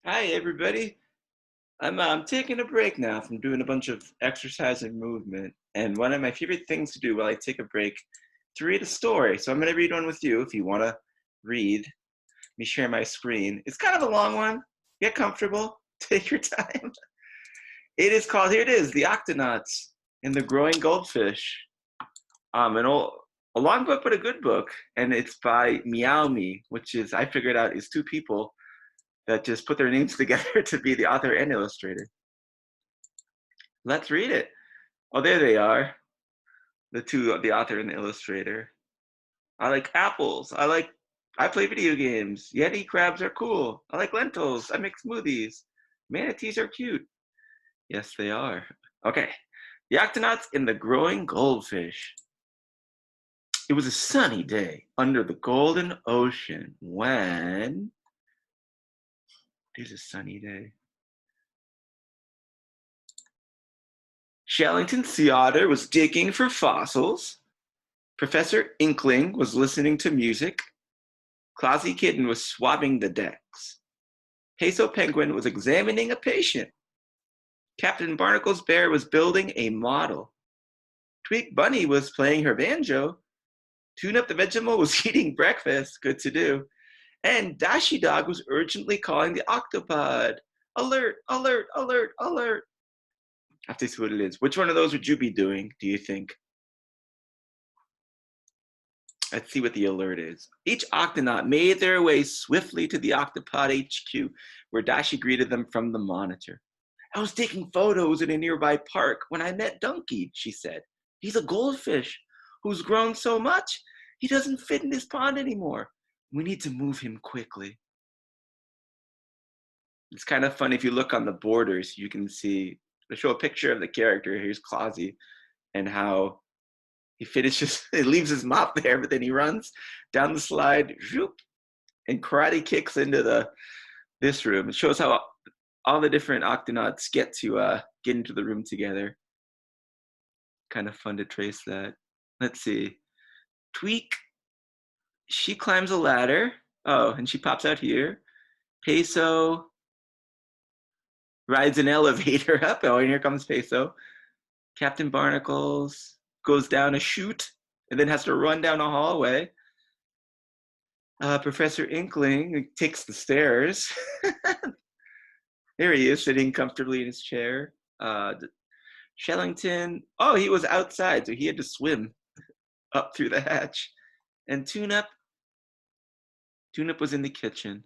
Hi, everybody. I'm taking a break now from doing a bunch of exercise and movement. And one of my favorite things to do while I take a break to read a story. So I'm going to read one with you if you want to read. Let me share my screen. It's kind of a long one. Get comfortable. Take your time. It is called, here it is, The Octonauts and the Growing Goldfish. An old, a long book, but a good book. And it's by Meow Me, which is, I figured out, is two people that just put their names together to be the author and illustrator. Let's read it. Oh, there they are. The author and the illustrator. I like apples. I play video games. Yeti crabs are cool. I like lentils. I make smoothies. Manatees are cute. Yes, they are. Okay. The Octonauts and the Growing Goldfish. It was a sunny day under the golden ocean when. It is a sunny day. Shellington Sea Otter was digging for fossils. Professor Inkling was listening to music. Clausy Kitten was swabbing the decks. Peso Penguin was examining a patient. Captain Barnacle's bear was building a model. Tweak Bunny was playing her banjo. Tune Up the Vegetable was eating breakfast, good to do. And Dashy Dog was urgently calling the octopod. Alert, alert, alert, alert. I have to see what it is. Which one of those would you be doing, do you think? Let's see what the alert is. Each Octonaut made their way swiftly to the Octopod HQ, where Dashi greeted them from the monitor. I was taking photos in a nearby park when I met Donkey, she said. He's a goldfish who's grown so much, he doesn't fit in this pond anymore. We need to move him quickly. It's kind of fun if you look on the borders, you can see, they show a picture of the character, here's Clausy, and how he finishes, he leaves his mop there, but then he runs down the slide, whoop, and karate kicks into this room. It shows how all the different Octonauts get into the room together. Kind of fun to trace that. Let's see. Tweak, she climbs a ladder. Oh, and she pops out here. Peso rides an elevator up. Oh, and here comes Peso. Captain Barnacles goes down a chute and then has to run down a hallway. Professor Inkling takes the stairs. There he is, sitting comfortably in his chair. Shellington, oh, he was outside, so he had to swim up through the hatch. And Tune-Up was in the kitchen.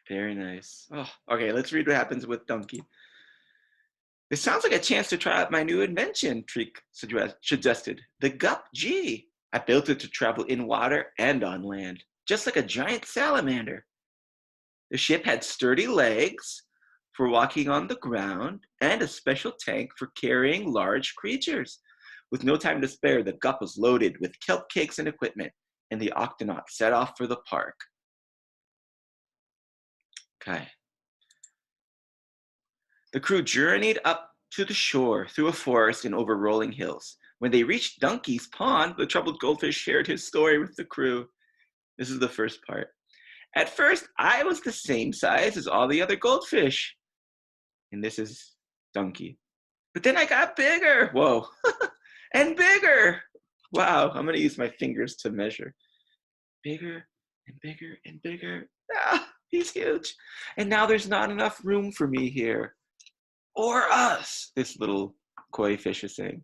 Very nice. Oh, okay, let's read what happens with Donkey. This sounds like a chance to try out my new invention, Treek suggested. The Gup G. I built it to travel in water and on land, just like a giant salamander. The ship had sturdy legs for walking on the ground and a special tank for carrying large creatures. With no time to spare, the Gup was loaded with kelp cakes and equipment, and the Octonauts set off for the park. Okay. The crew journeyed up to the shore through a forest and over rolling hills. When they reached Donkey's pond, the troubled goldfish shared his story with the crew. This is the first part. At first, I was the same size as all the other goldfish. And this is Donkey. But then I got bigger. Whoa. And bigger. Wow, I'm going to use my fingers to measure. Bigger and bigger and bigger. Ah, he's huge. And now there's not enough room for me here. Or us, this little koi fish is saying.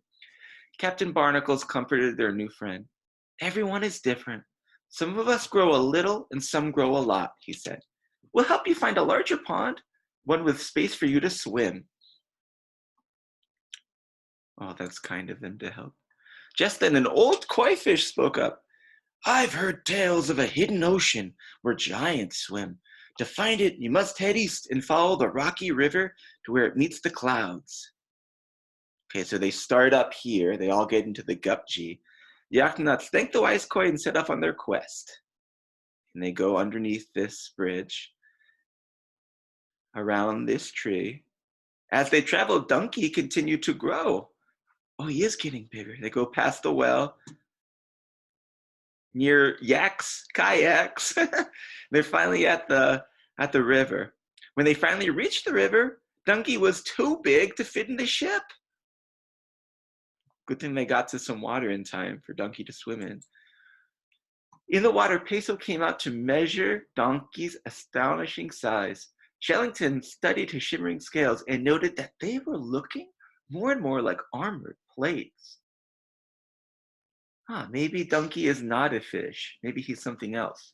Captain Barnacles comforted their new friend. Everyone is different. Some of us grow a little and some grow a lot, he said. We'll help you find a larger pond, one with space for you to swim. Oh, that's kind of them to help. Just then, an old koi fish spoke up. I've heard tales of a hidden ocean where giants swim. To find it, you must head east and follow the rocky river to where it meets the clouds. Okay, so they start up here. They all get into the Gupji. The Octonauts thank the wise koi and set off on their quest. And they go underneath this bridge, around this tree. As they travel, Donkey continued to grow. Oh, he is getting bigger. They go past the well, near kayaks. They're finally at the at the river. When they finally reached the river, Donkey was too big to fit in the ship. Good thing they got to some water in time for Donkey to swim in. In the water, Peso came out to measure Donkey's astonishing size. Shellington studied his shimmering scales and noted that they were looking more and more like armored plates. Maybe Donkey is not a fish. Maybe he's something else.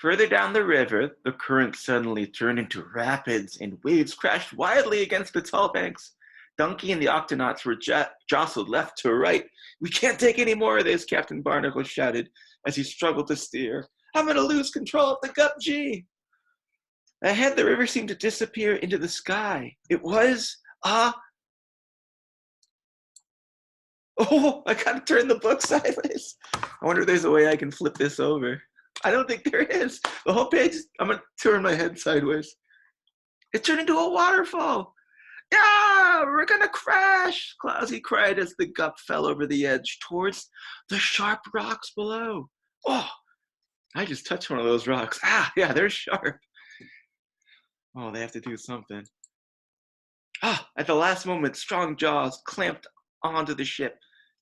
Further down the river, the current suddenly turned into rapids and waves crashed wildly against the tall banks. Donkey and the Octonauts were jostled left to right. "We can't take any more of this," Captain Barnacle shouted as he struggled to steer. "I'm going to lose control of the Gup G." Ahead, the river seemed to disappear into the sky. It was Oh, I gotta turn the book sideways. I wonder if there's a way I can flip this over. I don't think there is. The whole page, I'm gonna turn my head sideways. It turned into a waterfall. "Yeah, we're gonna crash," Clousy cried as the Gup fell over the edge towards the sharp rocks below. Oh, I just touched one of those rocks. Yeah, they're sharp. Oh, they have to do something. At the last moment, strong jaws clamped onto the ship.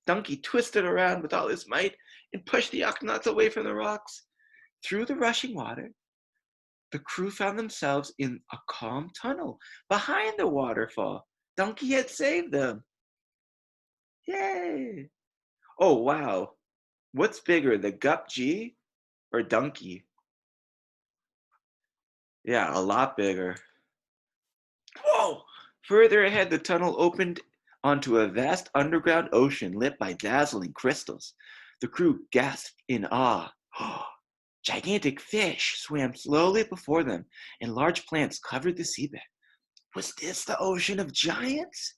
Donkey twisted around with all his might and pushed the Octonauts away from the rocks. Through the rushing water, the crew found themselves in a calm tunnel behind the waterfall. Donkey had saved them. Yay! Oh, wow. What's bigger, the Gup G or Donkey? Yeah, a lot bigger. Whoa! Further ahead, the tunnel opened onto a vast underground ocean lit by dazzling crystals. The crew gasped in awe. Gigantic fish swam slowly before them, and large plants covered the seabed. Was this the ocean of giants?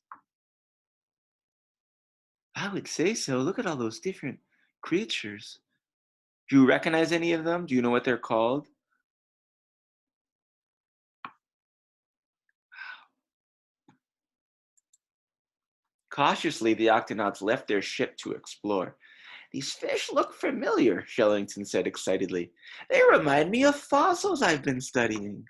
I would say so. Look at all those different creatures. Do you recognize any of them? Do you know what they're called? Cautiously, the Octonauts left their ship to explore. "These fish look familiar," Shellington said excitedly. "They remind me of fossils I've been studying."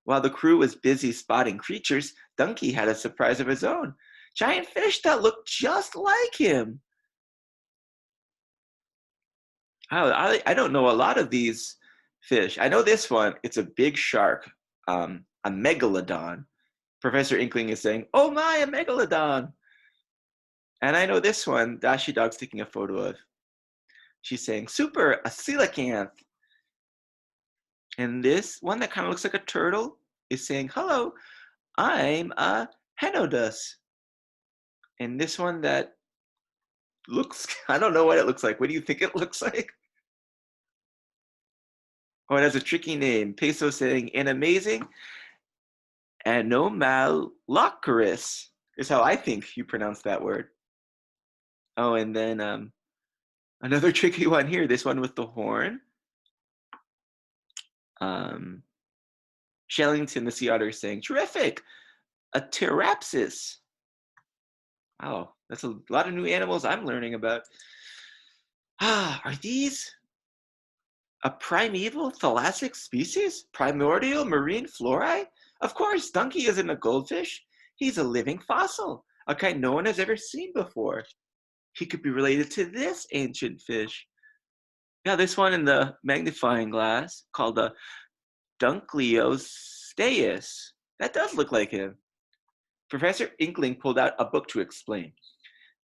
While the crew was busy spotting creatures, Donkey had a surprise of his own. Giant fish that looked just like him. I don't know a lot of these fish. I know this one. It's a big shark, a megalodon. Professor Inkling is saying, "Oh my, a megalodon." And I know this one, Dashi Dog's taking a photo of. She's saying, "Super, a coelacanth." And this one that kind of looks like a turtle is saying, "Hello, I'm a Henodus." And this one that looks, I don't know what it looks like. What do you think it looks like? Oh, it has a tricky name. Peso saying, "An amazing Anomalocaris" is how I think you pronounce that word. Oh, and then another tricky one here. This one with the horn. Um, Shellington, the sea otter, is saying, "Terrific, a Pterapsis." Wow, that's a lot of new animals I'm learning about. Are these a primeval thalassic species? Primordial marine flora? Of course, Donkey isn't a goldfish. He's a living fossil, a kind no one has ever seen before. He could be related to this ancient fish. Yeah, this one in the magnifying glass called a Dunkleosteus. That does look like him. Professor Inkling pulled out a book to explain.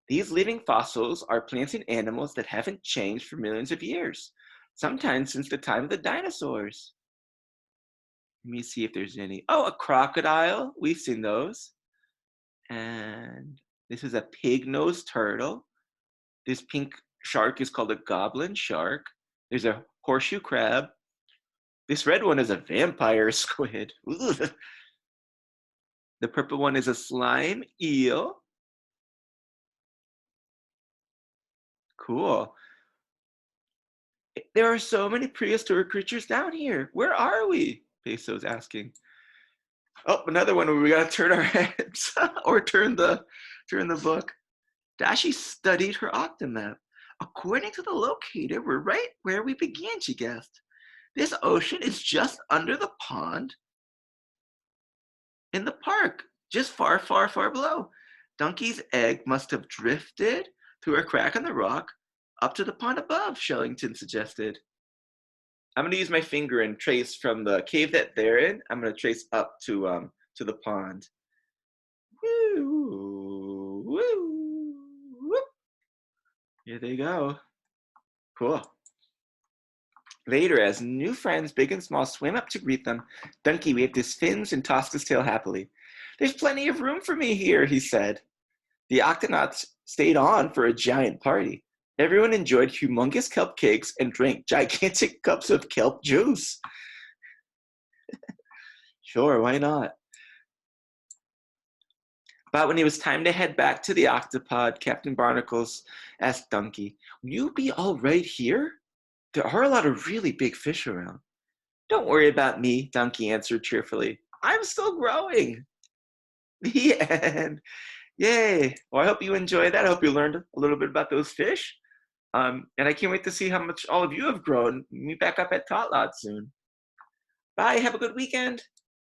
"These living fossils are plants and animals that haven't changed for millions of years, sometimes since the time of the dinosaurs." Let me see if there's any. Oh, a crocodile. We've seen those. And this is a pig-nosed turtle. This pink shark is called a goblin shark. There's a horseshoe crab. This red one is a vampire squid. Ugh. The purple one is a slime eel. Cool. There are so many prehistoric creatures down here. Where are we? Peso's asking. Oh, another one where we gotta turn our heads or turn the book. Dashi studied her octomap. According to the locator, we're right where we began, she guessed. This ocean is just under the pond in the park, just far, far, far below. Donkey's egg must have drifted through a crack in the rock up to the pond above, Shellington suggested. I'm going to use my finger and trace from the cave that they're in. I'm going to trace up to the pond. Woo, woo, whoop. Here they go. Cool. Later, as new friends, big and small, swam up to greet them, Donkey waved his fins and tossed his tail happily. There's plenty of room for me here, he said. The Octonauts stayed on for a giant party. Everyone enjoyed humongous kelp cakes and drank gigantic cups of kelp juice. Sure, why not? But when it was time to head back to the octopod, Captain Barnacles asked Donkey, will you be all right here? There are a lot of really big fish around. Don't worry about me, Donkey answered cheerfully. I'm still growing. The end. Yay. Well, I hope you enjoyed that. I hope you learned a little bit about those fish. And I can't wait to see how much all of you have grown. Meet back up at Tot Lot soon. Bye. Have a good weekend.